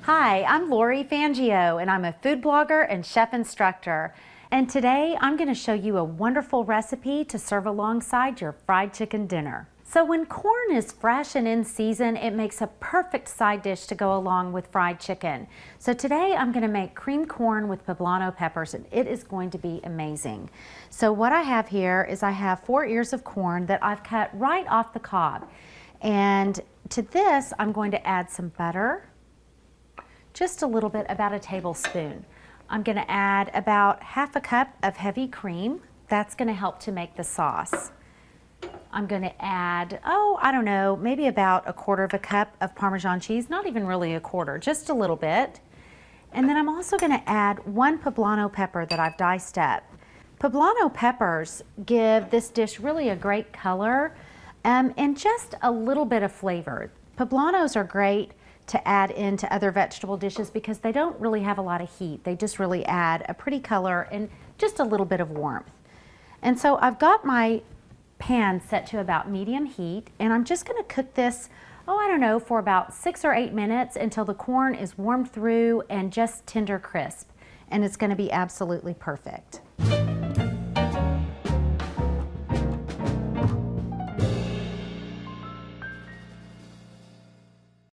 Hi, I'm Lori Fangio, and I'm a food blogger and chef instructor. And today I'm going to show you a wonderful recipe to serve alongside your fried chicken dinner. So when corn is fresh and in season, it makes a perfect side dish to go along with fried chicken. So today I'm going to make creamed corn with poblano peppers, and it is going to be amazing. So what I have here is I have 4 ears of corn that I've cut right off the cob. And to this, I'm going to add some butter. Just a little bit, about a tablespoon. I'm going to add about half a cup of heavy cream. That's going to help to make the sauce. I'm going to add, I don't know, maybe about a quarter of a cup of Parmesan cheese, not even really a quarter, just a little bit. And then I'm also going to add 1 poblano pepper that I've diced up. Poblano peppers give this dish really a great color and just a little bit of flavor. Poblanos are great to add into other vegetable dishes because they don't really have a lot of heat. They just really add a pretty color and just a little bit of warmth. And so I've got my pan set to about medium heat, and I'm just going to cook this, I don't know, for about 6 or 8 minutes until the corn is warmed through and just tender crisp. And it's going to be absolutely perfect.